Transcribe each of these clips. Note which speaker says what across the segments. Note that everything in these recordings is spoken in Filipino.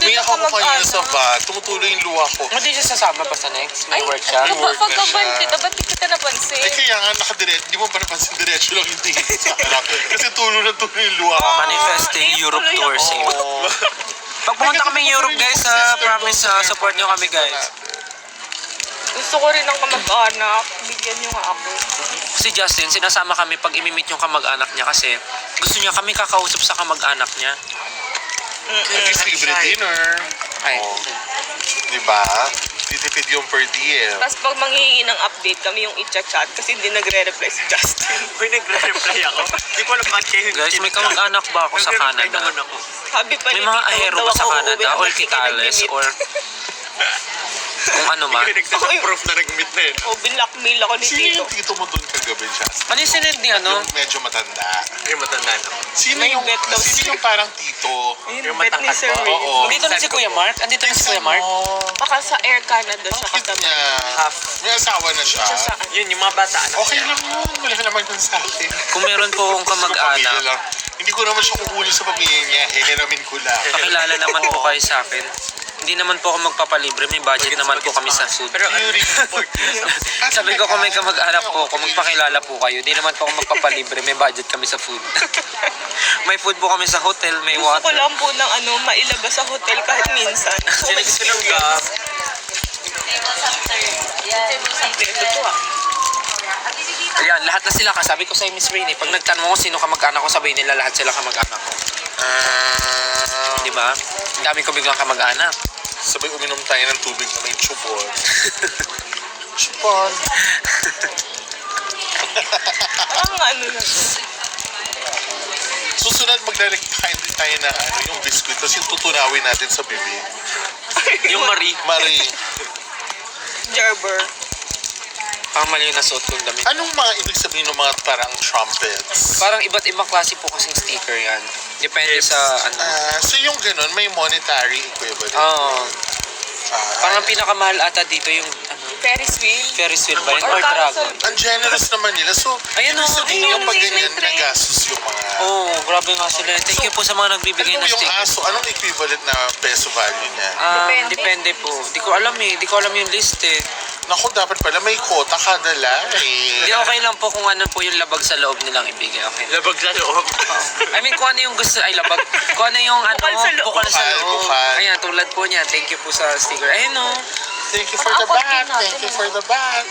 Speaker 1: Umiyak ako kanina sa van. Tumutuloy yung luha ko.
Speaker 2: Hindi siya sasama ba sa next? May
Speaker 3: Ay,
Speaker 2: work siya?
Speaker 1: May work na
Speaker 3: pagkaban
Speaker 1: siya.
Speaker 3: kita, ba't di kita napansin?
Speaker 1: Eh kaya nga nakadiretso, di mo pa napansin diretso lang yung tingin sa harap. Kasi tulo na tulo yung luha ko.
Speaker 2: Manifesting Europe tour same.
Speaker 1: Oo.
Speaker 2: Pag pumunta kaming Europe guys, promise support nyo kami guys.
Speaker 3: Gusto ko rin ng kamag-anak. Bigyan niyo nga ako.
Speaker 2: Si Justin, sinasama kami pag imimit yung kamag-anak niya kasi gusto niya kami kakausap sa kamag-anak niya.
Speaker 1: At least libre dinner.
Speaker 2: Ay.
Speaker 1: Oh. Diba? Titipid yung per diem.
Speaker 3: Tapos pag manghihingi ng update, kami yung i-chat kasi hindi nagre-reply si Justin.
Speaker 4: Uy, nagre-reply ako. Di ko alam ba't kayo
Speaker 2: Guys, may kamag-anak ba ako sa
Speaker 4: Nagre-reply
Speaker 2: Canada?
Speaker 4: naman ako.
Speaker 3: Sabi pa
Speaker 2: May
Speaker 3: ni
Speaker 2: mga
Speaker 3: Tito,
Speaker 2: ahero
Speaker 3: daw
Speaker 2: ba sa
Speaker 3: ako
Speaker 2: Canada?
Speaker 3: uuwi
Speaker 2: Or
Speaker 3: hanggang
Speaker 2: Titales?
Speaker 3: nag-meet.
Speaker 2: Or kung ano man?
Speaker 4: Hindi nagsasaproof na nag-meet na yun.
Speaker 3: O, binlockmail ako ni
Speaker 1: Sino
Speaker 3: Tito.
Speaker 1: yung tito mo doon kagabi siya?
Speaker 2: Ano yung sinend ni ano?
Speaker 1: Yung medyo matanda.
Speaker 4: Yung matanda na.
Speaker 1: Sino
Speaker 3: May
Speaker 1: yung,
Speaker 3: bet daw
Speaker 1: sino
Speaker 3: siya.
Speaker 1: yung parang tito?
Speaker 4: Yung
Speaker 3: bet ni
Speaker 4: matangkad
Speaker 3: Sir
Speaker 4: ba?
Speaker 3: Ray.
Speaker 1: Oo.
Speaker 2: Andito na si Kuya Mark? Andito na si Kuya Mark?
Speaker 3: Baka sa Air Canada siya
Speaker 1: Bakit
Speaker 3: kasama.
Speaker 1: niya?
Speaker 4: Half.
Speaker 1: May asawa na siya.
Speaker 3: Siya saan?
Speaker 4: Yun, yung mga bata. Anak
Speaker 1: Okay
Speaker 4: niya.
Speaker 1: lang yun. Wala ka naman dun sa akin.
Speaker 2: Kung meron po akong
Speaker 1: Pamilya
Speaker 2: kamag-anak,
Speaker 1: lang. Hindi ko naman siya kukunin sa pamilya niya. Hihiramin ko lang.
Speaker 2: pakilala naman po kayo sa akin. Hindi naman po ako magpapalibre, may budget naman po kami sa food.
Speaker 4: Pero ano,
Speaker 1: Theory.
Speaker 2: Sabi ko kung may kamag-anak po, kung magpakilala po kayo, di naman po ako magpapalibre, may budget kami sa food. May food po kami sa hotel, may
Speaker 3: Gusto ko
Speaker 2: water.
Speaker 3: lang po ng mailabas sa hotel kahit minsan.
Speaker 4: sinigis ko ng gap.
Speaker 2: Ayan, lahat na sila kasabi ko sa Miss Rainey. Pag nagtanong ko sino kamag-anak ko, sabihin nila lahat sila kamag-anak ko. Di ba? Ang dami ko biglang kamag-anak.
Speaker 1: Sabay uminom tayo ng tubig na may chupon. Chupon.
Speaker 3: Ang ano na.
Speaker 1: Susunod maglalagkain din tayo na yung biskuit. Tapos yung tutunawin natin sa bibig.
Speaker 4: Yung Marie.
Speaker 1: Marie.
Speaker 3: Gerber.
Speaker 2: Parang mali yung nasuot kong damit.
Speaker 1: Anong mga ibig sabihin ng mga parang trumpets?
Speaker 2: Parang iba't ibang klase po kasing sticker yan. Depende sa ano.
Speaker 1: So yung ganun, may monetary equivalent.
Speaker 2: Oo.
Speaker 1: Ah,
Speaker 2: Parang ang pinakamahal ata dito yung ano,
Speaker 3: Ferris wheel.
Speaker 2: Ferris wheel ba yun?
Speaker 3: Or
Speaker 2: Or dragon?
Speaker 1: ang generous naman nila. So,
Speaker 2: Ayan
Speaker 1: ibig
Speaker 2: o,
Speaker 1: sabihin
Speaker 3: ayun,
Speaker 1: yung pag
Speaker 3: may
Speaker 1: ganyan,
Speaker 3: train.
Speaker 1: nagastos yung mga...
Speaker 2: Oo, grabe nga sila. Thank you po sa mga nagbibigay
Speaker 1: Ano
Speaker 2: ng
Speaker 1: yung
Speaker 2: sticker.
Speaker 1: aso? Anong equivalent na peso value niya?
Speaker 3: Depende.
Speaker 2: Depende po. Di ko alam eh. Di ko alam yung list eh.
Speaker 1: Naku, dapat pala may quota kada
Speaker 2: Hindi,
Speaker 1: lahi.
Speaker 2: okay lang po kung ano po yung labag sa loob nilang ibigay. Okay.
Speaker 4: Labag sa loob.
Speaker 2: I mean, kung ano yung gusto, ay labag. Kung ano yung ano,
Speaker 3: Bukal sa loob.
Speaker 2: bukal sa
Speaker 1: Bukal,
Speaker 2: loob.
Speaker 1: bukal.
Speaker 2: Ayan, tulad po niya. Thank you po sa sticker. Ayun o.
Speaker 1: Thank you for the bat. Thank you for the bat.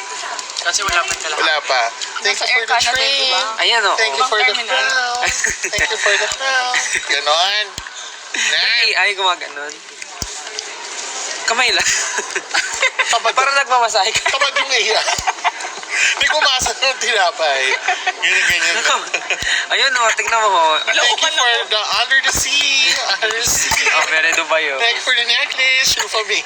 Speaker 4: Kasi wala pa talaga.
Speaker 1: Wala pa. Thank you
Speaker 3: Nasa
Speaker 1: for the
Speaker 3: Air Canada,
Speaker 1: train.
Speaker 3: diba?
Speaker 2: Ayan o.
Speaker 1: Thank you for the
Speaker 3: terminal.
Speaker 1: crown. Thank you for the crown. Ganon.
Speaker 2: Ay, gumaganon. Kamay lang.
Speaker 1: Tamad,
Speaker 2: Parang nagmamasahe ka.
Speaker 1: tamad yung iya. Hindi kumasa ng tinapay. Ganyan.
Speaker 2: Ayun o, tignan mo ho.
Speaker 1: Thank you for the under the sea. Under the sea.
Speaker 2: Oh, meron doon ba yun?
Speaker 1: Thank you for the necklace. Rufa me.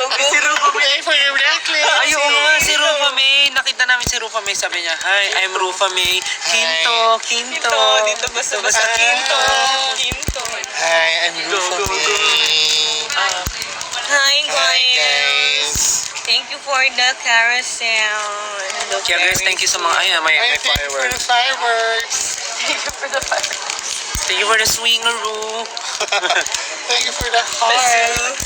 Speaker 4: Si Rubo.
Speaker 1: Thank you for your necklace.
Speaker 2: Ay, oo nga, si Rufa May. Nakita namin si Rufa May. Sabi niya, Hi, I'm Rufa May. Kinto, Kinto.
Speaker 3: Dito, dito basta-basta. Quinto. Quinto.
Speaker 1: Hi, I'm Rufa
Speaker 4: go, go, go.
Speaker 1: May.
Speaker 3: Hi,
Speaker 1: Hi,
Speaker 3: guys.
Speaker 1: guys.
Speaker 3: Thank you for the carousel. And the
Speaker 2: Kaya guys, thank you sa mga, ayun, may
Speaker 1: I thank you for the
Speaker 2: fireworks.
Speaker 1: fireworks.
Speaker 3: Thank you for the fire.
Speaker 2: Thank you for the swingaroo.
Speaker 1: Thank you for the heart.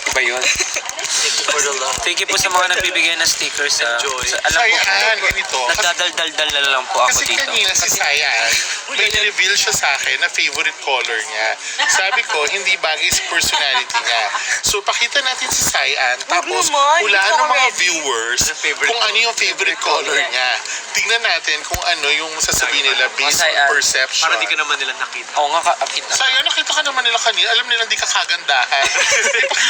Speaker 2: Iba yun.
Speaker 4: Thank you for the love.
Speaker 2: Thank you po sa mga nagbibigay ng stickers.
Speaker 4: Enjoy.
Speaker 2: Alam ko,
Speaker 1: Sayan, ganito.
Speaker 2: nagdadaldal na lang po ako
Speaker 1: Kasi
Speaker 2: dito.
Speaker 1: kanina si Sayan, may reveal siya sa akin na favorite color niya. Sabi ko, hindi bagay sa personality niya. So, pakita natin si Sayan, tapos
Speaker 3: naman,
Speaker 1: hulaan
Speaker 3: hindi
Speaker 1: ng
Speaker 3: ako
Speaker 1: mga
Speaker 3: ready.
Speaker 1: viewers
Speaker 4: Ano favorite
Speaker 1: kung ano yung favorite color niya. Tingnan natin kung ano yung sasabihin nila based on
Speaker 2: Sayan.
Speaker 1: perception.
Speaker 4: Para di ka naman nila nakita.
Speaker 2: Oo nga, kita.
Speaker 1: Sayan, nakita ka naman nila kanina. Alam nila hindi ka kagandahan.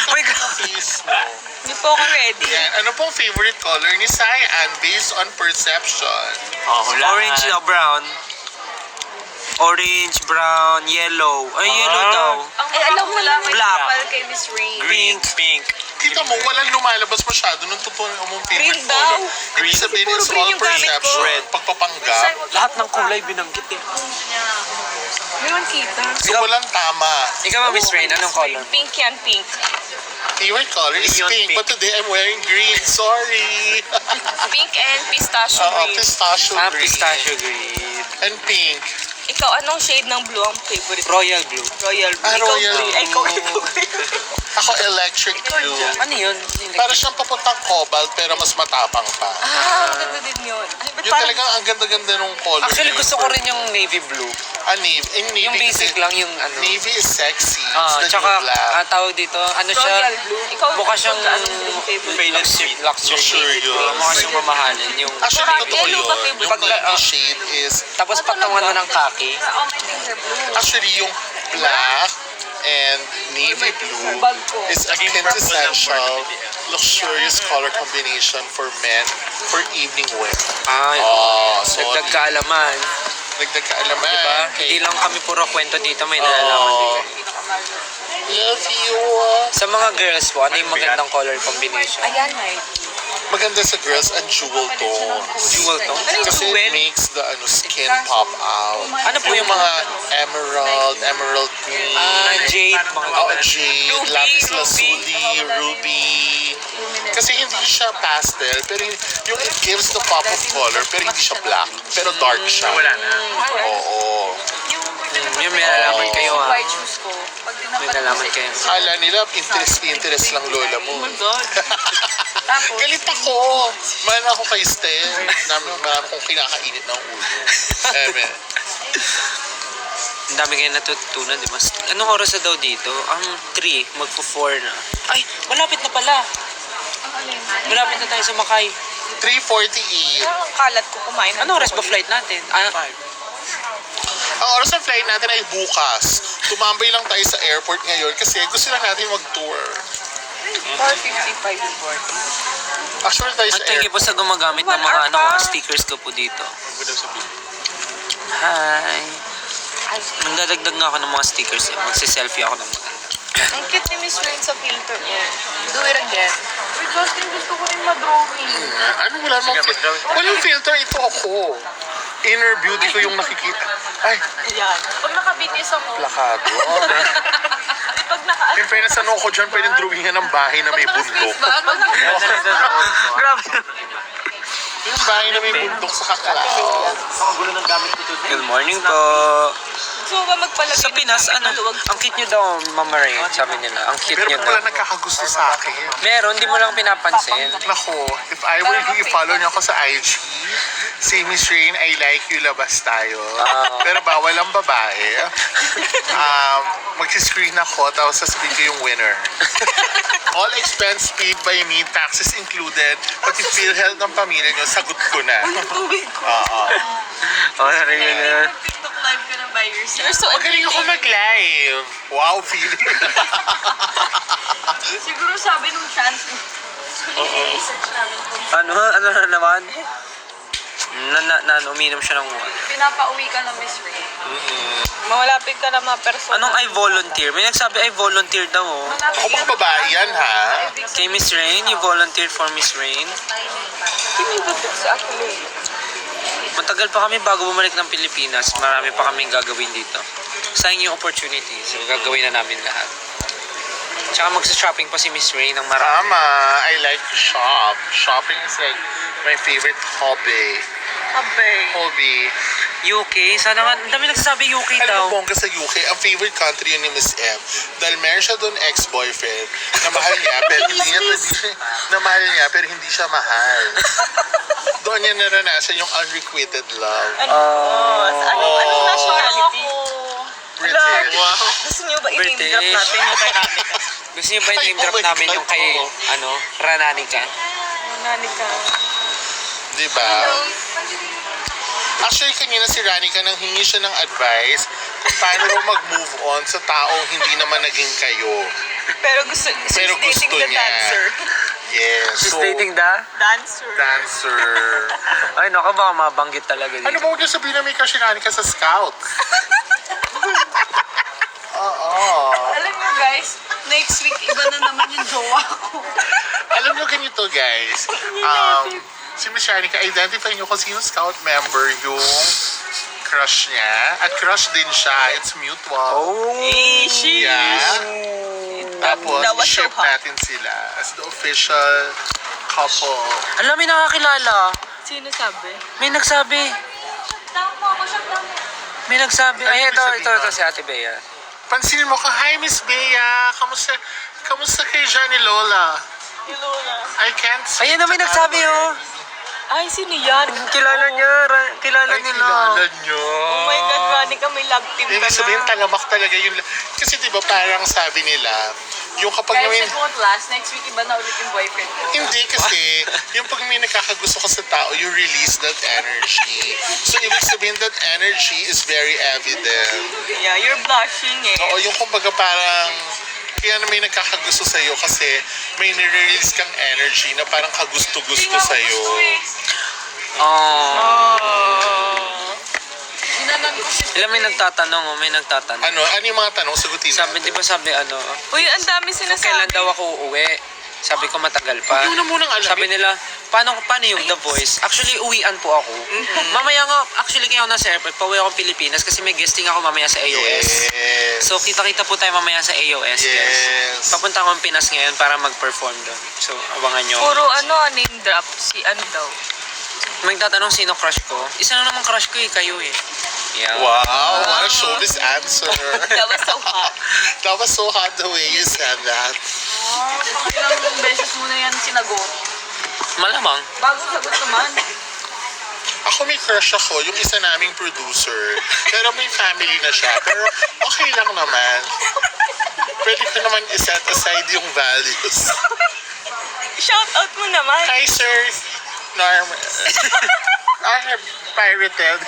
Speaker 2: Oh my God.
Speaker 1: Please, no.
Speaker 3: Hindi po ako ready.
Speaker 1: Yan. Ano pong favorite color ni Sayan based on perception?
Speaker 4: Oh, hulaan.
Speaker 2: Orange na brown. Orange, brown, yellow. Ay, yellow daw.
Speaker 3: Alam mo lang, may
Speaker 2: Black.
Speaker 3: kapal kay Miss Rain.
Speaker 4: Green, pink.
Speaker 1: Kita mo, walang lumalabas masyado nung totoo mong favorite
Speaker 3: Green daw.
Speaker 1: color. Ibig sabihin,
Speaker 3: Puro
Speaker 1: it's
Speaker 3: green
Speaker 1: all
Speaker 3: yung gamit ko.
Speaker 1: perception.
Speaker 4: Red.
Speaker 1: Pagpapanggap.
Speaker 2: Lahat ng kulay binanggit eh.
Speaker 3: May man kita.
Speaker 1: So, walang tama.
Speaker 2: Ikaw ba, Miss Rain? Anong color?
Speaker 3: Pink yan, pink.
Speaker 1: Favorite color is
Speaker 4: Neon
Speaker 1: pink,
Speaker 4: pink.
Speaker 1: but today I'm wearing green. Sorry.
Speaker 3: Pink and pistachio
Speaker 1: Oo,
Speaker 3: green.
Speaker 1: pistachio green.
Speaker 2: Pistachio green.
Speaker 1: And pink.
Speaker 3: Ikaw, anong shade ng blue ang favorite?
Speaker 2: Royal blue.
Speaker 3: Royal blue.
Speaker 1: Ah,
Speaker 3: Ikaw,
Speaker 1: royal
Speaker 3: blue.
Speaker 1: blue.
Speaker 3: Ikaw.
Speaker 1: Ako electric blue.
Speaker 2: Ano yun?
Speaker 1: Para siyang papuntang cobalt pero mas matapang pa.
Speaker 3: Maganda din yun. Ay, ba't
Speaker 1: Yung
Speaker 3: parang-
Speaker 1: talagang ang ganda-ganda nung color.
Speaker 2: Actually,
Speaker 1: na
Speaker 2: gusto
Speaker 1: yun.
Speaker 2: ko rin yung navy blue.
Speaker 1: Navy. Navy
Speaker 2: Yung basic
Speaker 1: kasi
Speaker 2: lang, yung ano.
Speaker 1: Navy is sexy. It's the
Speaker 2: Tsaka,
Speaker 1: new black.
Speaker 2: tawag dito, ano siya,
Speaker 3: Royal blue. Ikaw,
Speaker 2: mukha siyang
Speaker 3: anong green favorite?
Speaker 2: luxury.
Speaker 1: Luxurious.
Speaker 2: Mukha siyang mamahalin. Yung,
Speaker 1: Actually,
Speaker 3: Parang
Speaker 1: totoo
Speaker 3: yellow
Speaker 1: yun.
Speaker 3: ba favorite?
Speaker 1: Yung navy shade is...
Speaker 2: tapos patong ano ng kaki.
Speaker 3: Oh, my things are blue.
Speaker 1: Actually, yung black and navy blue
Speaker 3: Bag ko.
Speaker 1: is a quintessential luxurious color combination for men for evening wear.
Speaker 2: Ay,
Speaker 1: Oh, so
Speaker 2: dagdag kaalaman.
Speaker 1: Dagdag kaalaman.
Speaker 2: Diba? Hindi lang kami puro kwento dito, may nalalaman din kayo.
Speaker 1: Love you.
Speaker 2: Sa mga girls po, ano yung magandang color combination?
Speaker 3: Ayan, May.
Speaker 1: Maganda sa girls ang jewel tones.
Speaker 2: Jewel tone?
Speaker 3: Ano yung
Speaker 1: Kasi
Speaker 3: jewel?
Speaker 1: it makes the skin pop out.
Speaker 2: Ano po
Speaker 1: Yung
Speaker 2: yung
Speaker 1: mga emerald green,
Speaker 2: jade, mga
Speaker 1: jade,
Speaker 3: Ruby,
Speaker 1: lapis
Speaker 3: ruby.
Speaker 1: lazuli, ruby. Kasi hindi siya pastel, pero yung it gives the pop of color, pero hindi siya black, pero dark siya.
Speaker 4: Wala na.
Speaker 1: Oo.
Speaker 2: yung may nalalaman kayo ha.
Speaker 3: White shoes ko. Pag
Speaker 2: May nalalaman kayo.
Speaker 1: Kala nila, interest lang lola mo.
Speaker 3: Oh my God. Tapos,
Speaker 1: Galit ako. Man ako kay Stel. Marami kong kinakainit ng ulo. Amen.
Speaker 2: Ang dami kayo natutunan, di ba? Anong oras na daw dito? Ang 3, magpo-4 na. Ay, malapit na pala. Malapit na tayo sa Makay.
Speaker 1: 3:48.
Speaker 3: ang kalat ko kumain. ng
Speaker 2: Anong oras ba
Speaker 3: chocolate.
Speaker 2: flight natin?
Speaker 1: Ang oras ng flight natin ay bukas. Tumambay lang tayo sa airport ngayon kasi gusto lang natin mag-tour.
Speaker 3: 4:55 yung board.
Speaker 1: Actually tayo sa
Speaker 2: Thank you po
Speaker 1: airport.
Speaker 2: sa gumagamit ng
Speaker 3: 1
Speaker 2: mga
Speaker 3: hour pa.
Speaker 2: stickers ko po dito. Hi. Magdadagdag nga ako ng mga stickers. Magsiselfie ako ng maganda.
Speaker 3: Ang cute ni Miss Rain sa filter niya. Do it again. Wait, Justin, gusto ko rin mag-drawing.
Speaker 1: Ano wala mong filter? Walang filter, ito ako. Inner beauty ko yung nakikita. Ay,
Speaker 3: Ayan. Pag naka-BTS ako,
Speaker 1: plakado.
Speaker 3: pag naka...
Speaker 1: In fairness, ano ako dyan, pwedeng drawingan ng bahay na may bundok.
Speaker 4: Grabe.
Speaker 1: Yung bahay na may bundok sa Kakalao.
Speaker 4: Ang gulo ng gamit ko today.
Speaker 2: Good morning po.
Speaker 3: Gusto mo ba magpalagay
Speaker 2: Sa Pinas, ano? Ang cute nyo daw, Mama Ray, sabi nila. Ang cute
Speaker 1: Pero
Speaker 2: nyo
Speaker 1: kung
Speaker 2: daw.
Speaker 1: wala nagkakagusto sa akin.
Speaker 2: Meron, di mo lang pinapansin.
Speaker 1: Nako, if I were you, i-follow niyo ako sa IG. Say, Miss Rain, I like you, labas tayo. Pero bawal ang babae. Mag-screen ako, tapos sasabihin ko yung winner. All expense paid by me, taxes included. Pati PhilHealth ng pamilya niyo, sagot ko na. Oo.
Speaker 2: Oh, narinig na.
Speaker 3: TikTok live ka na by yourself. You're so
Speaker 1: Magaling ako mag-live. Wow, feeling.
Speaker 3: Siguro sabi nung chance mo.
Speaker 2: Ano na naman? Uminom siya ng wine.
Speaker 3: Pinapauwi ka na Miss Rain. Malapit ka na mga persona.
Speaker 2: Anong I volunteer? May nagsabi I volunteer daw oh.
Speaker 1: Ako pang babae yan, ha?
Speaker 2: Kay Miss Rain, you volunteered for Miss Rain.
Speaker 3: Hindi ba sa actually?
Speaker 2: Matagal pa kami bago bumalik ng Pilipinas. Marami pa kaming gagawin dito. Sayang yung opportunity. So, gagawin na namin lahat. Tsaka magsa-shopping pa si Miss Rain ng marami.
Speaker 1: Tama, I like to shop. Shopping is like my favorite hobby. Hobby.
Speaker 2: UK? Sana nga, ang dami nagsasabi UK
Speaker 1: Alam
Speaker 2: daw.
Speaker 1: mo, bongga sa UK, ang favorite country yun ni Miss M. Dahil meron siya doon ex-boyfriend na mahal niya, pero hindi niya, na mahal niya, pero hindi siya mahal. Doon niya naranasan yung unrequited love.
Speaker 3: Anong nationality?
Speaker 1: British.
Speaker 3: Gusto niyo ba i-name
Speaker 2: British.
Speaker 3: drop natin yung kay Ranica?
Speaker 2: Gusto niyo ba yung
Speaker 1: Ay,
Speaker 2: name drop
Speaker 1: oh my
Speaker 2: namin
Speaker 1: God,
Speaker 2: yung kay,
Speaker 1: oo.
Speaker 2: Rananica?
Speaker 3: Ranica.
Speaker 1: Diba? Actually, kanina si Ranica nang hingi siya ng advice kung paano raw mag-move on sa taong hindi naman naging kayo.
Speaker 3: Pero gusto,
Speaker 1: Pero
Speaker 3: she's
Speaker 1: gusto
Speaker 3: dating the
Speaker 1: niya.
Speaker 3: dancer.
Speaker 1: Yes.
Speaker 2: She's
Speaker 1: So,
Speaker 2: dating the?
Speaker 3: Dancer.
Speaker 1: dancer.
Speaker 2: Ay, naku, baka mabanggit talaga dito.
Speaker 1: Ano ba huwag niyo sabihin na may crush si Ranica sa scout? Oo.
Speaker 3: Alam niyo guys, next week iba na naman yung jowa ko.
Speaker 1: Alam niyo ganito, guys. Si Miss Ranica, identify niyo kung sino scout member yung crush niya. At crush din siya. It's mutual.
Speaker 2: Oh.
Speaker 1: Yeah. Tapos,
Speaker 3: That was so
Speaker 1: ship
Speaker 3: hot.
Speaker 1: natin sila as the official couple.
Speaker 2: Alam, may nakakilala.
Speaker 3: Sino sabi?
Speaker 2: May nagsabi. May nagsabi, ay ito si Ate Bea.
Speaker 1: Pansinin mo ka, hi Miss Bea, kamusta kay Johnny Lola? I can't speak
Speaker 2: Ayan na, may nagsabi oh.
Speaker 3: Ay, sino yan?
Speaker 2: Kilala niya, kilala
Speaker 1: Ay,
Speaker 2: nila.
Speaker 1: kilala nyo.
Speaker 3: Oh my God, Veronica, may love team ka
Speaker 1: Ibig sabihin,
Speaker 3: na.
Speaker 1: talamak talaga yung... Kasi di ba parang sabi nila, yung kapag
Speaker 3: Guys,
Speaker 1: may...
Speaker 3: it won't last. Next week, iba na ulit yung boyfriend ko.
Speaker 1: Hindi kasi, yung pag may nakakagusto ka sa tao, you release that energy. So, ibig sabihin that energy is very evident.
Speaker 3: Yeah, you're blushing eh.
Speaker 1: Oo, yung kumbaga parang, kaya na may nagkakagusto sa'yo kasi may nire-release kang energy na parang kagusto-gusto sa'yo.
Speaker 3: Ginanon ko si
Speaker 2: Ilan may nagtatanong oh, may nagtatanong.
Speaker 1: Ano yung mga tanong? Sagutin
Speaker 2: Sabi, di ba sabi ano,
Speaker 3: Uy, ang dami
Speaker 2: kung
Speaker 3: sinasabi.
Speaker 2: kailan daw ako uuwi. Sabi ko matagal pa.
Speaker 1: Huwag mo na munang alamin.
Speaker 2: Sabi nila, paano yung The Voice? Actually, uwian po ako. Mamaya nga, actually kaya ako nasa airport, pauwi ako Pilipinas kasi may guesting ako mamaya sa AOS.
Speaker 1: Yes.
Speaker 2: So, kita-kita po tayo mamaya sa AOS, guys.
Speaker 1: Yes.
Speaker 2: Papunta akong Pinas ngayon para mag-perform doon. So, abangan nyo.
Speaker 3: Puro name drop. Si ano daw.
Speaker 2: Magtatanong sino crush ko. Isa na naman crush ko eh, kayo eh. Yeah.
Speaker 1: Wow, what a showbiz answer.
Speaker 3: That was so hot.
Speaker 1: That was so hot the way you said that.
Speaker 3: Ilang beses mo na yan sinagot.
Speaker 2: Malamang.
Speaker 3: Bagong sagot naman.
Speaker 1: Ako may crush ako, yung isa naming producer. Pero may family na siya. Pero okay lang naman. Pwede ko naman iset aside yung values.
Speaker 3: Shout out mo naman.
Speaker 1: Hi, sir. Norm. I have pirated.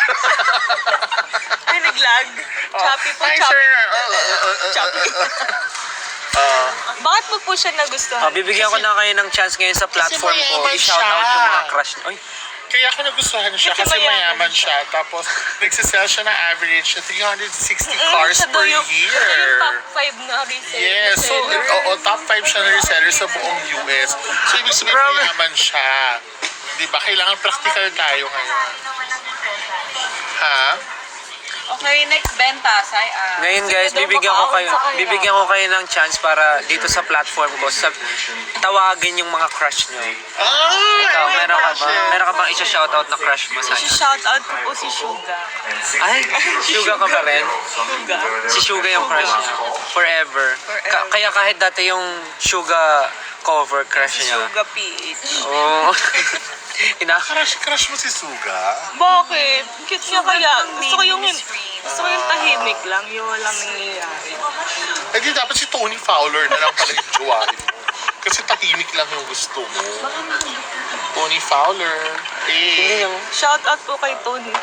Speaker 3: Ay, naglag. Choppy po,
Speaker 1: Hi,
Speaker 3: choppy.
Speaker 1: sir.
Speaker 3: Choppy. Bakit mo po siya nagustuhan?
Speaker 2: Bibigyan ko na kayo ng chance ngayon sa platform ko.
Speaker 1: mayaman
Speaker 2: I-shout out
Speaker 1: siya.
Speaker 2: yung mga crush. Ay,
Speaker 1: Kaya ako nagustuhan siya
Speaker 3: Kasi
Speaker 1: kasi
Speaker 3: mayaman
Speaker 1: mayaman siya. Tapos nagsisell siya na average na 360
Speaker 3: Mm,
Speaker 1: cars
Speaker 3: siya daw
Speaker 1: per
Speaker 3: yung
Speaker 1: year.
Speaker 3: top 5 na reseller.
Speaker 1: Yes, so top 5 siya na reseller sa buong US. So ibig sabihin
Speaker 2: Grabe.
Speaker 1: mayaman siya. Di ba? Kailangan practical tayo ngayon. Ha?
Speaker 3: Okay, next benta.
Speaker 2: ngayon guys, bibigyan ko kayo ng chance para dito sa platform ko sa tawagin yung mga crush nyo. Ikaw, meron ka bang isa-shoutout na crush mo sa akin?
Speaker 3: Shout out ko po si Suga.
Speaker 2: Ay, Suga ka pa rin? Si Suga yung crush niya. Forever. Kaya kahit dati yung Suga cover crush niya.
Speaker 3: Suga PH.
Speaker 2: Oo.
Speaker 1: Crush mo si Suga?
Speaker 3: Bakit? Cute niya kaya. Gusto ko yung tahimik lang. Yung walang nangyayari.
Speaker 1: Eh di dapat si Tony Fowler na lang pala yung jowain mo. Kasi tahimik lang yung gusto mo. Tony Fowler. Eh.
Speaker 3: Shout out po kay Tony.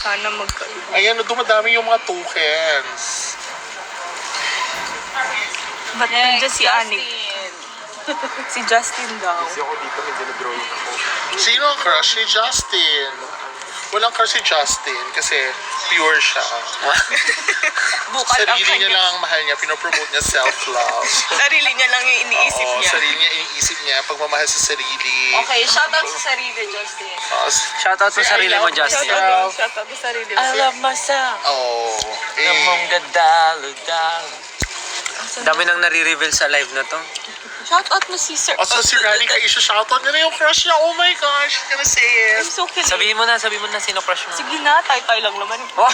Speaker 3: Sana magkaroon.
Speaker 1: Ayan, dumadami yung mga tokens.
Speaker 3: Ba't nandiyan si Anik? Si Justin daw.
Speaker 1: Sino ang crush? Si Justin. Walang crush si Justin kasi pure siya.
Speaker 3: Bukal ang
Speaker 1: Sarili niya
Speaker 3: kanya.
Speaker 1: lang ang mahal niya. Pinopromote niya self-love.
Speaker 3: Sarili niya lang yung iniisip
Speaker 1: Oo,
Speaker 3: niya.
Speaker 1: sarili niya, iniisip niya. Pagmamahal sa sarili.
Speaker 3: Okay, shout out sa sarili, Justin.
Speaker 2: Shoutout sa sarili mo, Justin.
Speaker 3: Shout out sa sarili. I love myself.
Speaker 1: Oh. Eh.
Speaker 2: Dami nang nare-reveal sa live na to.
Speaker 3: Shout out mo si Sir.
Speaker 1: O so si Rani ka shoutout niya na yung crush niya. Oh my gosh, she's gonna say it.
Speaker 3: I'm so kidding.
Speaker 2: Sabihin mo na sino crush mo.
Speaker 3: Sige na, tay-tay lang naman.
Speaker 2: Oh,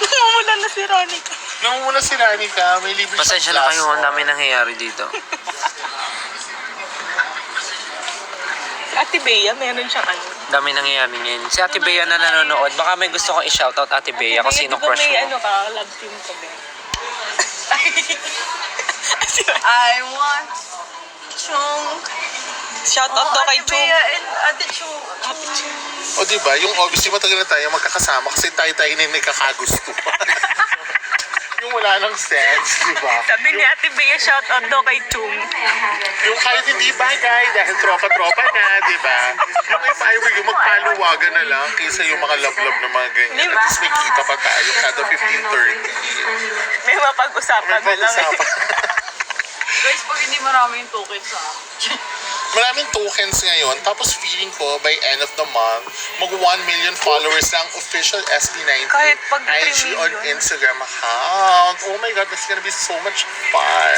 Speaker 3: Namumulan na si Ronnie.
Speaker 1: Nangunguna si Rani ka, may libre
Speaker 2: pasensya na kayo, ang dami nangyayari dito.
Speaker 3: Si Ate Bea, meron siyang ano.
Speaker 2: Dami nangyayari ngayon. Si Ate Bea na nanonood, baka may gusto kong i-shoutout Ate Bea kung sino crush
Speaker 3: May
Speaker 2: mo.
Speaker 3: ano ka, love team ka ba? I want Chung. Shout out daw kay Chung. Ate Chung.
Speaker 1: O diba, yung obviously matagal na tayo magkakasama kasi tayo-tayo na yung nagkakagusto. Yung wala nang sense, diba?
Speaker 3: Sabi ni Ate Bea, shout out daw kay Chung.
Speaker 1: Yung kahit hindi bagay dahil tropa-tropa na, diba? Yung if I were you, magpaluwagan na lang kaysa yung mga love-love na mga ganyan. At least may kita pa tayo kada 15:30.
Speaker 3: May mapag-usapan
Speaker 1: May
Speaker 3: na lang.
Speaker 1: pag-usapan.
Speaker 3: Guys, pag hindi marami yung tokens
Speaker 1: Maraming tokens ngayon. Tapos feeling ko, by end of the month, mag 1 million followers ang official SB19
Speaker 3: Kahit pag 3
Speaker 1: IG on
Speaker 3: million.
Speaker 1: Instagram account. Oh my God, that's gonna be so much fun.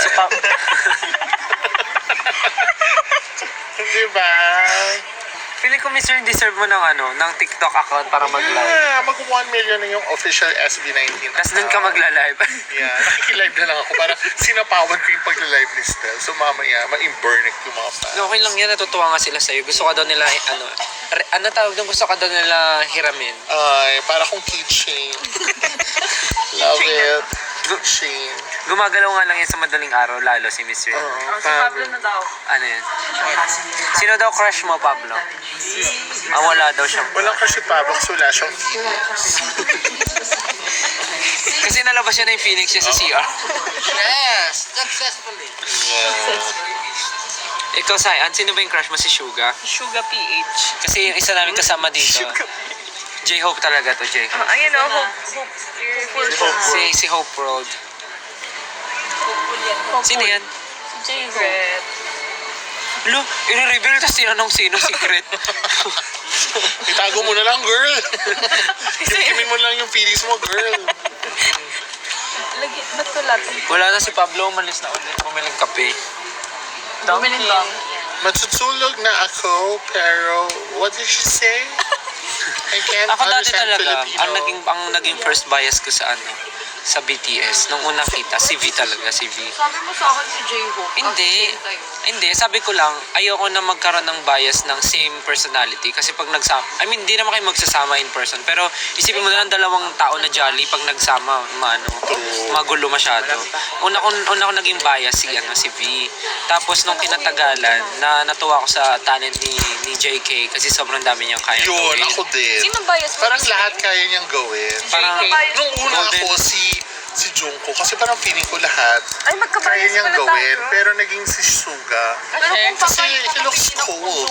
Speaker 1: Diba?
Speaker 2: Feeling ko, Mr. deserve mo ng ng TikTok account para mag-live.
Speaker 1: Yeah, mag 1 million na yung official SB19.
Speaker 2: Tapos doon ka magla-live.
Speaker 1: Yeah, nakikilive na lang ako para sinapawan ko yung pag-live ni Stel. So mamaya, ma-imburnic yung mga fans.
Speaker 2: Okay lang yan, natutuwa nga sila sa'yo. Gusto ka daw nila, ano tawag doon? Gusto ka daw nila hiramin.
Speaker 1: Ay, para kong keychain. Love it. Keychain.
Speaker 2: Gumagalaw nga lang yan sa madaling araw, lalo si Mr.
Speaker 3: Oh, si Pablo na daw.
Speaker 2: Ano yun? Sino daw crush mo, Pablo? Wala daw siya.
Speaker 1: Walang kasi pabok, wala siyang feelings.
Speaker 2: Kasi nalabas siya na yung feelings niya sa CR.
Speaker 4: Yes! Successfully.
Speaker 1: Yeah.
Speaker 2: Ikaw, Sayan, sino ba yung crush mo? Si Suga?
Speaker 3: Sugar PH.
Speaker 2: Kasi yung isa namin kasama dito. J-Hope talaga to, J-Hope.
Speaker 3: Ayun o, Hope.
Speaker 2: Si Hope World. Sino yan?
Speaker 3: Secret.
Speaker 2: Lo, i-reveal tapos tinanong sino secret.
Speaker 1: Itago mo na lang, girl. Kimkimin mo lang yung feelings mo, girl.
Speaker 3: Lagi, ba't tulat?
Speaker 2: Wala na si Pablo, umalis na ulit. Bumiling kape.
Speaker 3: Bumilin lang.
Speaker 1: Matutulog na ako, pero what did she say? I can't
Speaker 2: Ako dati
Speaker 1: understand
Speaker 2: talaga,
Speaker 1: Filipino.
Speaker 2: ang naging first bias ko sa sa BTS. Nung unang kita, si V talaga, si V.
Speaker 3: Sabi mo sa akin si J-Hope.
Speaker 2: Hindi, sabi ko lang, ayoko na magkaroon ng bias ng same personality. Kasi pag nagsama, hindi naman kayo magsasama in person. Pero isipin mo na lang dalawang tao na jolly pag nagsama, magulo masyado. Una ko naging bias si V. Tapos nung kinatagalan, natuwa ko sa talent ni JK kasi sobrang dami niyang kaya
Speaker 1: Yun,
Speaker 2: gawin.
Speaker 1: ako din.
Speaker 3: Sino bias mo?
Speaker 1: Parang lahat kaya niyang gawin.
Speaker 2: Parang
Speaker 1: Nung una
Speaker 2: Golden.
Speaker 1: ako, si Jungkook, kasi parang feeling ko lahat
Speaker 3: Ay,
Speaker 1: kaya
Speaker 3: magkabias
Speaker 1: niyang
Speaker 3: pala
Speaker 1: gawin,
Speaker 3: tayo.
Speaker 1: pero naging si Suga.
Speaker 3: Pero kung
Speaker 1: Kasi
Speaker 3: papalit
Speaker 1: he looks cool.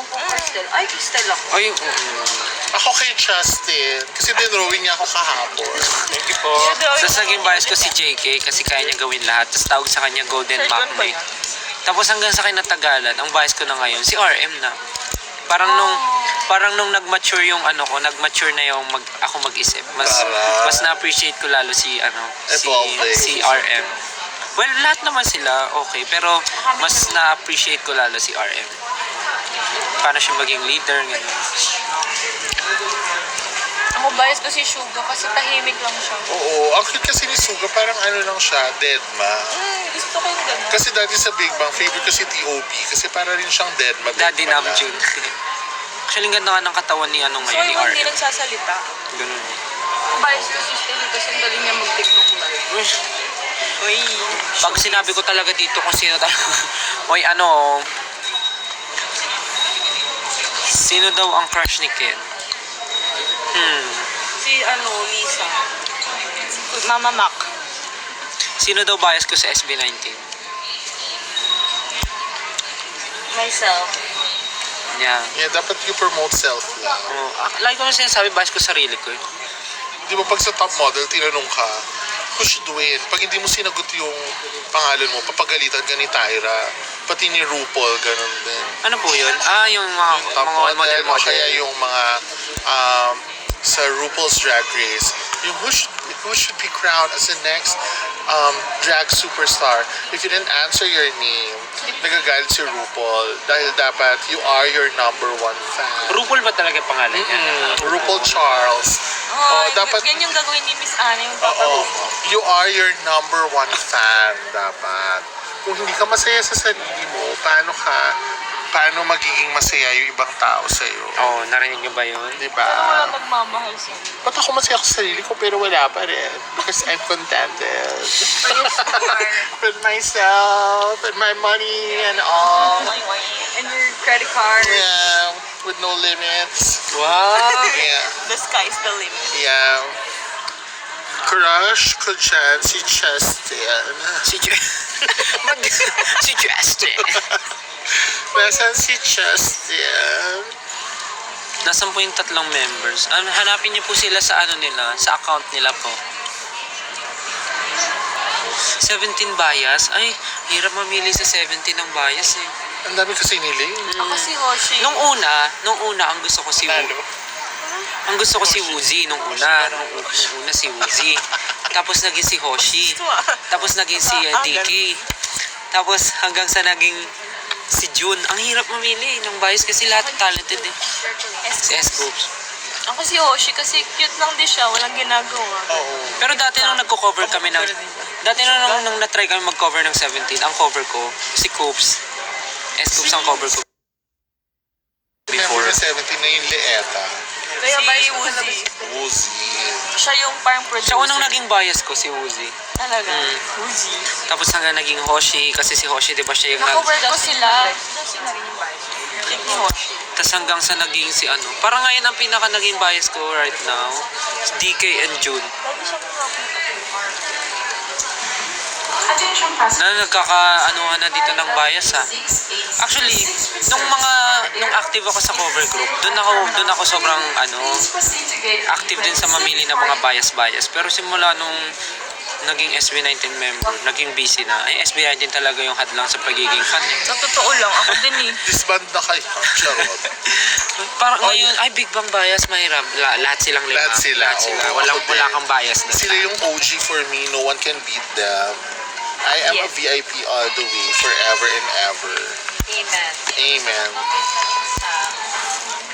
Speaker 3: Ay, Cristel ako.
Speaker 2: Ay,
Speaker 1: Ako kay Justin, kasi dinrawing niya ako kahapon.
Speaker 4: Thank you po.
Speaker 2: Tapos naging bias ko si JK kasi kaya niya gawin lahat. Tapos tawag sa kanya Golden Maknae. Tapos hanggang sa kinatagalan, ang bias ko na ngayon, si RM na. Parang nung nag-mature yung nag-mature na yung ako mag-isip. Mas na-appreciate ko lalo si
Speaker 1: Evolving.
Speaker 2: RM. Well, lahat naman sila okay, pero mas na-appreciate ko lalo si RM. Paano siya maging leader, gano'n.
Speaker 3: Ako bias ko si Suga kasi tahimik lang siya.
Speaker 1: Oo, ang cute kasi ni Suga, parang lang siya, deadma.
Speaker 3: Gusto ko yung gano'n.
Speaker 1: Kasi dati sa Big Bang, favorite ko si T.O.P. Kasi para rin siyang deadma.
Speaker 2: Daddy
Speaker 1: deadma lang.
Speaker 2: Namjoon. Actually, ang ganda nga ng katawan ni
Speaker 3: So,
Speaker 2: ngayon, ni
Speaker 3: yung hindi
Speaker 2: RM.
Speaker 3: nagsasalita.
Speaker 2: Ganun.
Speaker 3: Ako bias ko si Stella kasi ang galing niya mag-TikTok live. Uy.
Speaker 2: Pag sinabi ko talaga dito kung sino talaga, sino daw ang crush ni Ken?
Speaker 3: Si Lisa. Mama Mac.
Speaker 2: Sino daw bias ko sa SB19?
Speaker 3: Myself.
Speaker 2: Yeah.
Speaker 1: Yeah, dapat you promote self-love.
Speaker 2: Lagi ko na sinasabi, bias ko sarili ko.
Speaker 1: Di ba pag sa top model, tinanong ka, who should win? Pag hindi mo sinagot yung pangalan mo, papagalitan ka ni Tyra. Pati ni RuPaul, ganun din.
Speaker 2: Ano po yun? Yung mga,
Speaker 1: Top
Speaker 2: mga
Speaker 1: model, o
Speaker 2: model.
Speaker 1: kaya yung mga sa RuPaul's Drag Race, yung who should be crowned as the next drag superstar. If you didn't answer your name, nagagalit si RuPaul dahil dapat you are your number one fan.
Speaker 2: RuPaul ba talaga yung pangalan niya?
Speaker 1: RuPaul Charles. Dapat
Speaker 3: Ganyan gagawin ni Miss Anna yung
Speaker 1: Oo. You are your number one fan, dapat. Kung hindi ka masaya sa sarili mo, paano magiging masaya yung ibang tao sa'yo?
Speaker 2: Oo, narinig niyo ba yun?
Speaker 1: Diba?
Speaker 3: Wala nagmamahal sa
Speaker 1: Ba't ako masaya sa sarili ko pero wala pa rin? Because I'm contented. With myself, and my money, and all.
Speaker 3: And your credit card.
Speaker 1: Yeah, with no limits.
Speaker 2: Wow!
Speaker 1: Yeah,
Speaker 3: The sky's the limit.
Speaker 1: yeah. Crush ko dyan si Justin.
Speaker 2: Si Justin.
Speaker 1: Nasaan si Justin?
Speaker 2: Nasaan po yung tatlong members? Hanapin niyo po sila sa sa account nila po. 17 bias? Ay, hirap mamili sa 17 ng bias eh.
Speaker 1: Ang dami kasi nila yun.
Speaker 3: Ako si Hoshi.
Speaker 2: Nung una, ang gusto ko si Woozi nung una. Nung una si Woozi. Tapos naging si Hoshi. Tapos naging si Dicky. Tapos hanggang sa naging Si June. Ang hirap mamili ng bias kasi lahat talented eh. Si S-Groups.
Speaker 3: Ako si Hoshi kasi cute lang din siya, walang ginagawa.
Speaker 1: Oo.
Speaker 2: Pero dati nung nagko-cover kami ng... Dati nung na-try kami mag-cover ng 17, ang cover ko, si Coops. S-Coops ang cover ko.
Speaker 1: Remember na 17 na yung Leeta.
Speaker 3: Kaya ba si Uzi?
Speaker 1: Uzi.
Speaker 3: Siya yung parang producer.
Speaker 2: Siya unang naging bias ko, si Uzi.
Speaker 3: Talaga? Uzi.
Speaker 2: Tapos hanggang naging Hoshi, kasi si Hoshi, di ba siya yung
Speaker 3: Nakover ko sila. Like ni Hoshi.
Speaker 2: Tapos hanggang sa naging si ano. Parang ngayon ang pinaka naging bias ko right now, si DK and June. Na nagkaka-anuhan na dito ng bias ha. Actually, nung active ako sa cover group, doon ako sobrang active din sa mamili ng mga bias. Pero simula nung naging SB19 member, naging busy na. Ay, SB19 talaga yung hadlang sa pagiging fan eh.
Speaker 3: Sa totoo lang, ako din eh.
Speaker 1: Disband na kayo. Charot.
Speaker 2: Parang ngayon, ay Big Bang bias, mahirap. Lahat silang lima.
Speaker 1: Lahat sila, oo.
Speaker 2: Wala kang bias na.
Speaker 1: Sila yung OG for me. No one can beat them. I am a VIP all the way, forever and ever.
Speaker 3: Amen.
Speaker 1: Amen.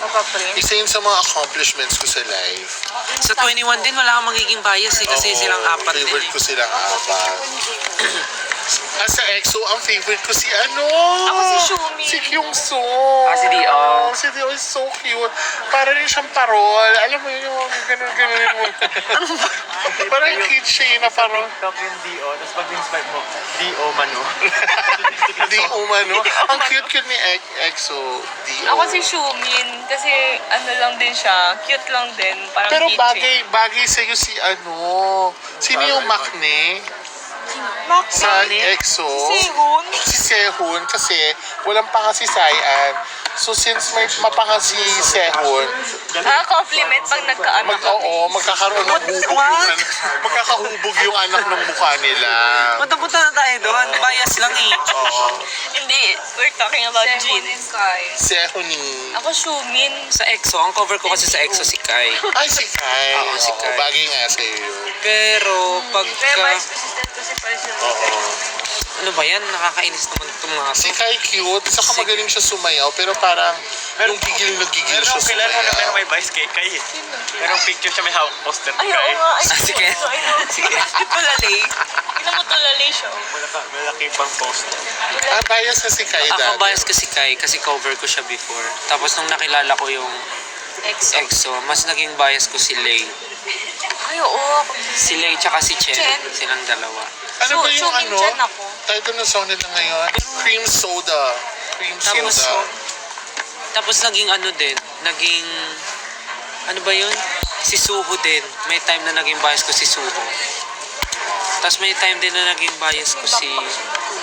Speaker 3: Papaprint.
Speaker 1: Isa yun sa mga accomplishments ko sa life.
Speaker 2: Sa 21 din, wala kang magiging bias eh, kasi
Speaker 1: Oo,
Speaker 2: silang apat din
Speaker 1: favorite
Speaker 2: eh.
Speaker 1: ko silang apat. Sa EXO, ang favorite ko si ano?
Speaker 3: Ako si Shumi.
Speaker 1: Si Kyungso.
Speaker 2: Si Dio.
Speaker 1: Si Dio is so cute. Para rin siyang parol. Alam mo yun, ganun yung... Parang cute siya yun na parang...
Speaker 5: TikTok yung D.O. Tapos pag in-swipe mo, D.O. Mano.
Speaker 1: Di umano. Ang cute ni EXO. Dio.
Speaker 3: Ako si Shumin kasi ano lang din siya, cute lang din, parang
Speaker 1: Pero
Speaker 3: kitschy.
Speaker 1: bagay sa'yo si ano... Sino yung Makne? Sa EXO?
Speaker 3: Sehun.
Speaker 1: Si Sehun kasi walang panga si Saian. So since may mapanga si Sehun,
Speaker 3: Compliment pag nagkaanak
Speaker 1: magkakaroon ng hubog magkakahubog yung anak ng mukha nila.
Speaker 2: Punta-punta na tayo doon. Bias lang eh.
Speaker 1: Oo.
Speaker 3: Hindi, we're talking about Jin.
Speaker 1: Sehuni.
Speaker 3: Ako Shumin.
Speaker 2: Sa EXO, ang cover ko kasi sa EXO si Kai.
Speaker 1: Ay, si Kai.
Speaker 2: Oo, si Kai.
Speaker 1: Bagay nga sa'yo yun.
Speaker 2: Pero pagka...
Speaker 3: Persistent kasi pa siya.
Speaker 1: Oo.
Speaker 2: Ano ba yan? Nakakainis naman itong mga
Speaker 1: Si
Speaker 2: to.
Speaker 1: Kai cute, saka magaling siya sumayaw, pero parang yung gigil
Speaker 5: Meron
Speaker 1: siya
Speaker 5: akong kilala na meron
Speaker 1: sumayaw.
Speaker 5: may vice kay Kai eh. Merong picture siya, may hawak poster
Speaker 3: Ay,
Speaker 5: ni
Speaker 3: oo
Speaker 5: Kai.
Speaker 3: nga. Ay,
Speaker 2: Sige.
Speaker 3: Sige. Tulali. Tignan mo tulali siya.
Speaker 5: Malaki pang poster.
Speaker 1: Ah, bias na si Kai
Speaker 2: Ako
Speaker 1: dati.
Speaker 2: bias kasi Kai kasi cover ko siya before. Tapos nung nakilala ko yung EXO, mas naging bias ko si Lay.
Speaker 3: Ay, oo.
Speaker 2: Si Lay tsaka si Chen.
Speaker 3: Chen.
Speaker 2: Silang dalawa.
Speaker 1: Ano ba yung
Speaker 3: Shumin
Speaker 1: ano?
Speaker 3: Chan ako.
Speaker 1: Title ng song nila ngayon? Cream Soda. Cream
Speaker 2: Tapos,
Speaker 1: Soda.
Speaker 2: tapos naging ano din, naging, ano ba yun? Si Suho din. May time na naging bias ko si Suho. Tapos may time din na naging bias ko si,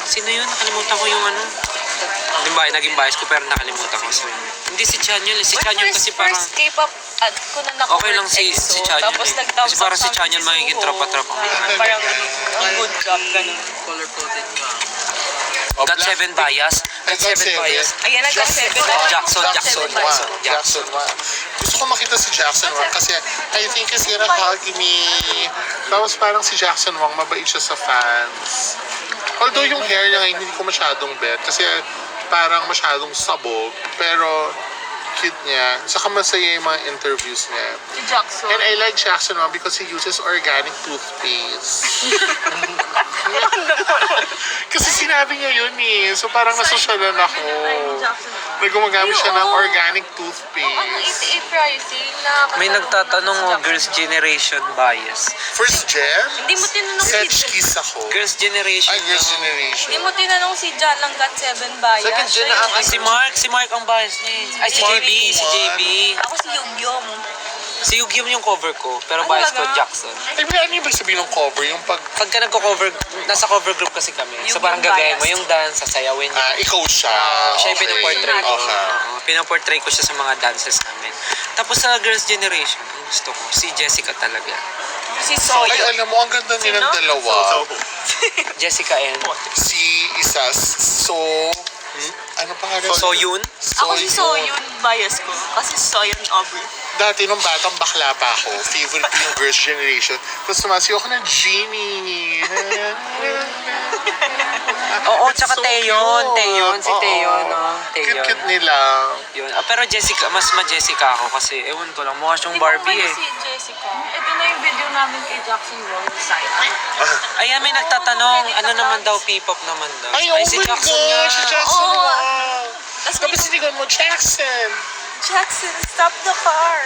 Speaker 2: sino yun? Nakalimutan ko yung ano. Hindi ba, naging bias ko pero nakalimutan ko. So, hindi si Chanyeol. Si Chanyeol kasi parang,
Speaker 3: First K-pop ko na nakuha.
Speaker 2: okay lang si Chanyeol
Speaker 3: Tapos
Speaker 2: eh.
Speaker 3: nag-thumbs
Speaker 2: Kasi parang
Speaker 3: up
Speaker 2: si
Speaker 3: sa
Speaker 2: Chanyeol magiging
Speaker 3: Suho.
Speaker 2: tropa-tropa.
Speaker 3: Parang ang good job, ganun.
Speaker 4: Color-coded ka.
Speaker 2: Got 7 bias. Got 7 bias.
Speaker 3: Ayan, nagka-7.
Speaker 1: Jackson 1. Gusto ko makita si Jackson 1 kasi I think he's gonna hug me. Tapos parang si Jackson 1, mabait siya sa fans. Although yung hair niya ngayon hindi ko masyadong bet kasi parang masyadong sabog. Pero cute niya. Saka masaya yung mga interviews niya.
Speaker 3: Si Jackson.
Speaker 1: And I like Jackson 1 because he uses organic toothpaste. Kasi sinabi niya yun eh. So parang nasosyalan ako. Na gumagamit siya ng organic
Speaker 3: Ang
Speaker 1: toothpaste.
Speaker 3: 88 pricing na...
Speaker 2: May nagtatanong mo, Girls' Generation bias.
Speaker 1: First gen?
Speaker 3: Hindi mo tinanong si
Speaker 1: Setch kiss ako.
Speaker 2: Girls' Generation.
Speaker 1: Ay, Girls' Generation.
Speaker 3: Hindi mo tinanong si Jan lang got 7 bias.
Speaker 4: Second gen na ang
Speaker 2: Si Mark ang bias niya. eh. Ay, si
Speaker 1: Mark
Speaker 2: JB, si
Speaker 1: one.
Speaker 2: JB.
Speaker 3: Ako si Yum-Yum.
Speaker 2: Si Yugyum yung cover ko, pero bias ko
Speaker 3: talaga?
Speaker 2: Jackson.
Speaker 1: Ay, ano yung ibig sabihin ng cover? Yung pag,
Speaker 2: Pagka nagko-cover, nasa cover group kasi kami. So
Speaker 3: Yung
Speaker 2: parang gagayin mo
Speaker 3: bias.
Speaker 2: yung dance, sasayawin niya.
Speaker 1: ikaw siya.
Speaker 2: Siya yung pinaportray ko.
Speaker 1: Okay.
Speaker 2: Pinaportray ko siya sa mga dances namin. Tapos sa Girls' Generation, ang gusto ko, si Jessica talaga.
Speaker 3: Si
Speaker 1: Ay,
Speaker 3: Soyo.
Speaker 1: alam mo, ang ganda nilang
Speaker 3: Sino?
Speaker 1: dalawa.
Speaker 2: Jessica and
Speaker 1: Si isa, ano pangalan?
Speaker 2: Soyun.
Speaker 3: Ako si Soyun bias ko. Kasi Soyun Aubrey.
Speaker 1: Dati nung batang bakla pa ako, favorite ko yung Girls' Generation. Tapos sumasiyo ako ng Genie.
Speaker 2: Oo,
Speaker 1: It's
Speaker 2: tsaka
Speaker 1: so
Speaker 2: Taeyon.
Speaker 1: cute.
Speaker 2: Taeyon, si
Speaker 1: Oo.
Speaker 2: Taeyon, no? Taeyon.
Speaker 1: Cute-cute nila.
Speaker 2: Yun. Pero Jessica, mas ma-Jessica ako kasi ewan ko lang, mukha siyang Barbie eh.
Speaker 3: Si Jessica. Ito na yung video namin kay Jackson Wong.
Speaker 2: Ayan, may nagtatanong, ano naman daw, P-pop naman daw.
Speaker 1: Ay, oh
Speaker 2: si
Speaker 1: my
Speaker 2: Jackson
Speaker 1: God!
Speaker 2: nga.
Speaker 1: Si Jackson,
Speaker 3: Oo.
Speaker 1: wow!
Speaker 3: Tapos
Speaker 1: Kapag sinigaw mo, Jackson!
Speaker 3: Jackson, stop the car.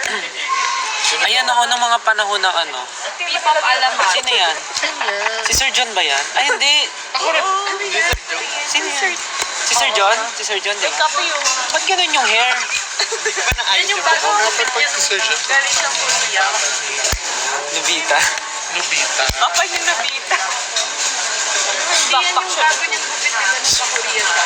Speaker 2: Ayan ako ng mga panahon na ano.
Speaker 3: P-pop alamat.
Speaker 2: Sino yan?
Speaker 1: Kanya.
Speaker 2: Si Sir John ba yan? Ay, hindi.
Speaker 1: Ako rin. Hindi sa joke.
Speaker 2: Sino yan? Si Sir John? Si Sir John, di ba?
Speaker 3: Copy yung...
Speaker 2: Ba't ganun yung hair?
Speaker 3: Yan yung bago.
Speaker 1: Dapat pag si Sir John.
Speaker 3: Galing siyang Korea.
Speaker 2: Nubita.
Speaker 1: Nobita.
Speaker 3: Papa yung nabita. Backpack siya. Bago niyang gupit diba nung sa Korea siya.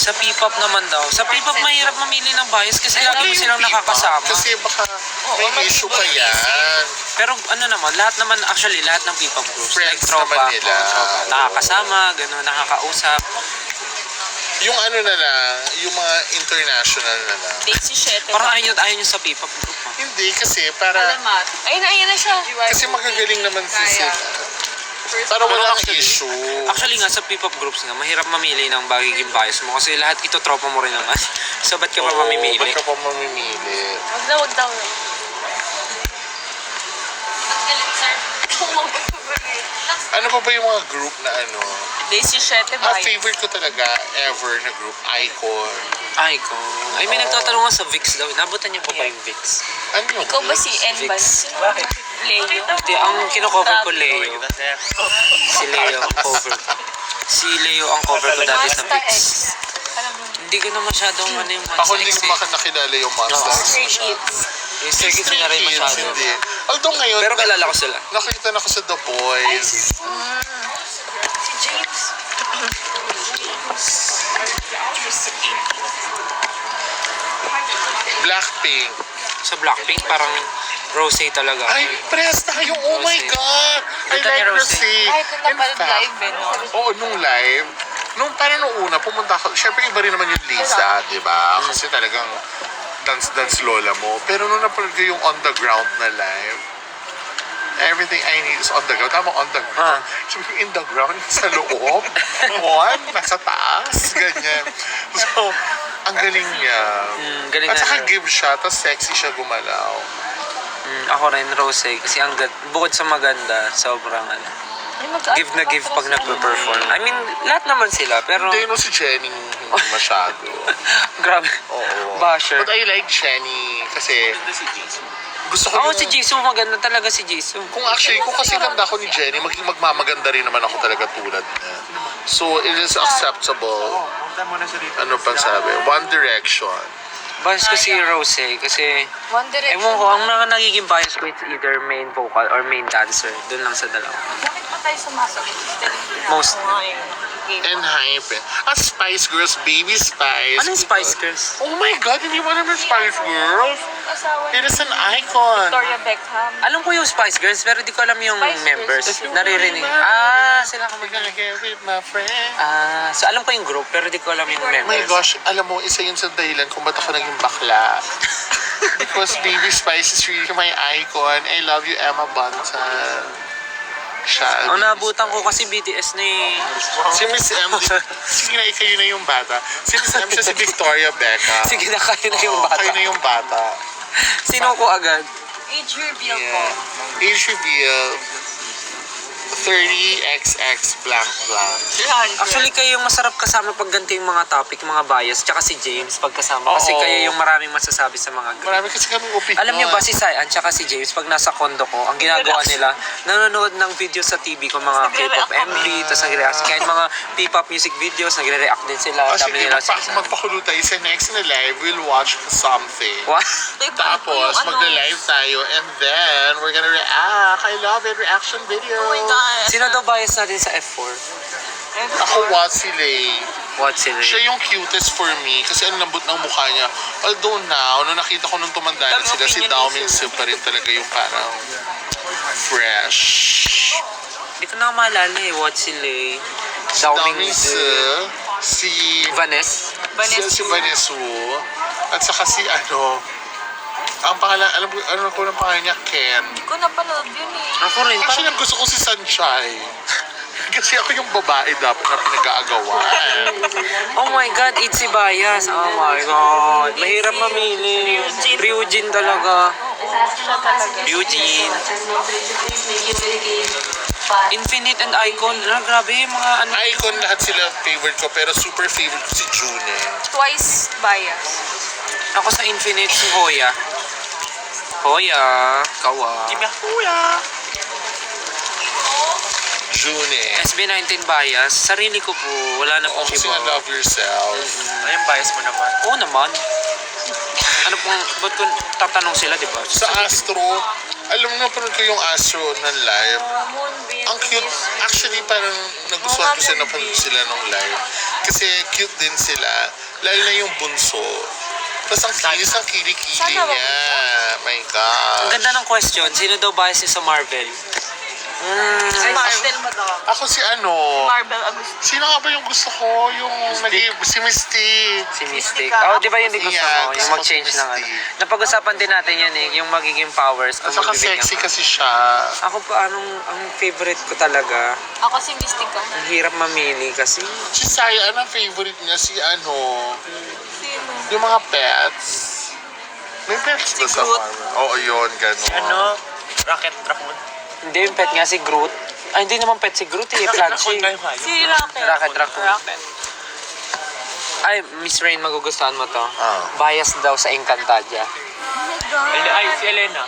Speaker 2: Sa P-pop naman daw. Sa P-pop mahirap mamili ng bias kasi lagi mo silang nakakasama.
Speaker 1: Kasi baka may issue pa yan.
Speaker 2: Pero ano naman, lahat naman, actually, lahat ng P-pop groups,
Speaker 1: Friends
Speaker 2: like tropa,
Speaker 1: naman nila.
Speaker 2: tropa, nakakasama, gano'n, nakakausap.
Speaker 1: Yung ano na lang, yung mga international na lang.
Speaker 3: Daisy Shete.
Speaker 2: Parang ayaw nyo sa P-pop group. Ha?
Speaker 1: Hindi kasi para,
Speaker 3: Alamat. Ayun na siya.
Speaker 1: kasi magagaling naman si sila. Para
Speaker 2: Pero
Speaker 1: walang
Speaker 2: actually-
Speaker 1: issue.
Speaker 2: Actually nga, sa P-pop groups nga, mahirap mamili ng magiging bias mo kasi lahat ito tropa mo rin naman. So, ba't ka pa mamimili?
Speaker 1: Ba't ka pa mamimili?
Speaker 3: Wag daw.
Speaker 1: Ano pa ba yung mga group na ano?
Speaker 3: Daisy Shete
Speaker 1: Ah,
Speaker 3: ba?
Speaker 1: favorite ko talaga ever na group, Icon.
Speaker 2: Icon. Ay, may nagtatanong nga sa VIX daw. Nabutan niyo pa ba yung VIX?
Speaker 1: Ano yung
Speaker 3: Ikaw ba si N ba?
Speaker 2: Bakit?
Speaker 3: Leo.
Speaker 2: Hindi, ang kino-cover ko Leo. Si Leo ang cover ko. Si Leo ang cover ko dati sa
Speaker 3: Masta
Speaker 2: VIX.
Speaker 3: X. Alam mo.
Speaker 2: Hindi ko na masyadong ano yung
Speaker 1: Ako hindi ko
Speaker 2: Monsta X eh.
Speaker 1: nakilala yung Monsta X
Speaker 3: Stray
Speaker 1: masyado.
Speaker 3: Kids.
Speaker 2: Yung Stray Kids na rin
Speaker 1: Kids,
Speaker 2: masyado.
Speaker 1: hindi. Although ngayon,
Speaker 2: Pero kilala ko sila.
Speaker 1: nakita na ko sa The Boys.
Speaker 3: Si James.
Speaker 1: Blackpink.
Speaker 2: Sa Blackpink, parang Rosé talaga.
Speaker 1: Ay, press tayo. Oh my
Speaker 2: Rosé.
Speaker 1: God. I
Speaker 2: Ganda ni
Speaker 1: like
Speaker 2: Rosé.
Speaker 1: Rosé.
Speaker 3: Kahit nung
Speaker 1: In
Speaker 3: napanood
Speaker 1: fact,
Speaker 3: live eh, no?
Speaker 1: Oo, nung live. Parang nung una, pumunta ako. Siyempre, iba rin naman yung Lisa, di ba? Kasi talagang dance-dance lola mo. Pero nung napanood ko yung on the ground na live, everything I need is on the ground. Tama, on the ground. So, in the ground, sa loob. Nasa taas. Ganyan. So, ang galing niya.
Speaker 2: Galing
Speaker 1: At
Speaker 2: na
Speaker 1: saka
Speaker 2: rin.
Speaker 1: give siya, tapos sexy siya gumalaw.
Speaker 2: Ako rin, Rosé. Kasi bukod sa maganda, sobrang ano. Give na give pag nagpe-perform. I mean, lahat naman sila, pero
Speaker 1: Hindi, no, si Jenny, hindi masyado.
Speaker 2: grabe.
Speaker 1: Oo.
Speaker 2: Basher.
Speaker 1: But I like Jenny kasi gusto ko
Speaker 2: Oo,
Speaker 1: yung...
Speaker 2: si Jisoo, maganda talaga si Jisoo.
Speaker 1: Kung kasi ganda ako ni Jenny, maging magmamaganda rin naman ako talaga tulad niya. So, it is acceptable. Ano pang sabi? One Direction.
Speaker 2: Bias ko si Rosé kasi
Speaker 3: One Direction.
Speaker 2: ewan ko, ang mga nagiging bias ko it's either main vocal or main dancer. Doon lang sa dalawa.
Speaker 3: Bakit pa tayo sumasagot?
Speaker 2: Most.
Speaker 1: And hype. At Spice Girls, Baby Spice.
Speaker 2: Ano yung Spice Girls?
Speaker 1: Oh my God, hindi mo alam yung Spice Girls?
Speaker 3: Asawa
Speaker 1: It is an icon.
Speaker 3: Victoria Beckham.
Speaker 2: Alam ko yung Spice Girls pero di ko alam yung
Speaker 3: Spice
Speaker 2: members.
Speaker 3: Girls.
Speaker 2: Naririnig. Sila ka
Speaker 1: We're gonna get with my friend.
Speaker 2: So alam ko yung group pero di ko alam yung
Speaker 1: Oh my
Speaker 2: members.
Speaker 1: gosh, alam mo, isa yun sa dahilan kung ba't ako naging bakla. Because Baby Spice is really my icon. I love you, Emma Bunton. Siya.
Speaker 2: Ang naabutan ko kasi BTS na eh.
Speaker 1: Si Miss M, sige na, kayo na yung bata. Si Miss M siya si Victoria Beckham.
Speaker 2: Sige na, kayo na yung
Speaker 1: Oo,
Speaker 2: bata.
Speaker 1: Kayo na yung bata.
Speaker 2: Sino ko agad?
Speaker 3: Age reveal ko.
Speaker 1: Yeah. Age reveal, 30XX blank blank.
Speaker 2: Actually, kayo yung masarap kasama pag ganito yung mga topic, mga bias, tsaka si James pagkasama. Kasi
Speaker 1: Oo.
Speaker 2: kayo yung maraming masasabi sa mga group.
Speaker 1: Marami kasi kaming opinion.
Speaker 2: Alam niyo ba si Saian tsaka si James pag nasa condo ko, ang ginagawa nila, nanonood ng video sa TV ko, mga K-pop MV, tapos nagre-react. Kahit mga P-pop music videos, nagre-react din sila.
Speaker 1: Oh,
Speaker 2: Dami
Speaker 1: sige,
Speaker 2: nila sinasabi.
Speaker 1: magpakulo tayo sa next na live, we'll watch something.
Speaker 2: What?
Speaker 1: Tapos, magla-live tayo and then, we're gonna react. I love it, reaction video.
Speaker 3: Oh my God.
Speaker 2: Sino daw bias natin sa F4?
Speaker 1: Ako, Watsile.
Speaker 2: What sila?
Speaker 1: Siya yung cutest for me kasi ang lambot ng mukha niya. Although now, nung nakita ko nung tumanda na sila, si Dao Mingsu pa rin talaga yung parang fresh.
Speaker 2: Hindi ko na maalala eh. What sila eh?
Speaker 1: Dao
Speaker 2: Dao
Speaker 1: Mingsu,
Speaker 2: Mingsu.
Speaker 1: si
Speaker 2: Vanessa.
Speaker 1: Vanessa Wu, at saka si ang pangalan, alam ko ng pangalan niya, Ken.
Speaker 3: Hindi ko napanood yun eh.
Speaker 2: Ako rin.
Speaker 1: Actually,
Speaker 2: Parang,
Speaker 1: ang gusto ko si Sunshine. Kasi ako yung babae dapat na pinag-aagawan.
Speaker 2: Oh my God, Itzy Bias. Oh my God. Mahirap mamili. Ryujin talaga. Ryujin. Infinite and Icon. Grabe yung mga ano.
Speaker 1: Icon lahat sila favorite ko, pero super favorite ko si June.
Speaker 3: Twice bias.
Speaker 2: Ako sa Infinite si Hoya. Hoya. Kawa.
Speaker 5: Kuya.
Speaker 1: June.
Speaker 2: SB19 Bias. Sarili ko po. Wala na pong
Speaker 1: Kasi
Speaker 2: iba.
Speaker 1: nga love yourself.
Speaker 5: Ayun, bias mo naman.
Speaker 2: Oo naman. Ano pong, ba't kung tatanong sila, di ba?
Speaker 1: Sa Astro, alam mo, napanood ko yung Astro ng live. Ang cute. Actually, parang nagustuhan ko sila napanood sila nung live. Kasi cute din sila. Lalo na yung bunso. Tapos ang kilis, ang kilikili
Speaker 3: Sana ba?
Speaker 1: niya. My God.
Speaker 2: Ang ganda ng question. Sino daw bias niya sa Marvel?
Speaker 3: Marvel ba daw?
Speaker 1: Ako si ano?
Speaker 3: Marvel Agustin.
Speaker 1: Sino nga ba yung gusto ko? Yung si Misty.
Speaker 2: Si Mystic.
Speaker 3: Mystica.
Speaker 2: Oh, di ba yun yung gusto
Speaker 1: Yeah,
Speaker 2: mo?
Speaker 1: gusto
Speaker 2: Yung
Speaker 1: ko
Speaker 2: mag-change
Speaker 1: si
Speaker 2: ng ano.
Speaker 1: Mystic.
Speaker 2: Napag-usapan din natin yan eh. Yung magiging powers.
Speaker 1: At
Speaker 2: kung
Speaker 1: saka
Speaker 2: magbibigyan
Speaker 1: sexy
Speaker 2: ka.
Speaker 1: kasi siya.
Speaker 2: Ako pa, ang favorite ko talaga.
Speaker 3: Ako si Mystica.
Speaker 2: Ang hirap mamili kasi.
Speaker 1: Si Saya, ang favorite niya? Si ano?
Speaker 3: Sino?
Speaker 1: Yung mga pets. May pets ba sa
Speaker 3: Groot.
Speaker 1: farm? Oo, yun, gano'n.
Speaker 5: Ano? Rocket Raccoon.
Speaker 2: Hindi, yung pet nga si Groot. Ay, hindi naman pet si Groot eh. Planchi.
Speaker 3: Si Rocket.
Speaker 2: Rocket Raccoon.
Speaker 3: Rocket.
Speaker 2: Ay, Miss Rain, magugustuhan mo to.
Speaker 1: Ah.
Speaker 2: Bias daw sa Encantadia.
Speaker 3: Oh my God.
Speaker 5: Ay, si Elena.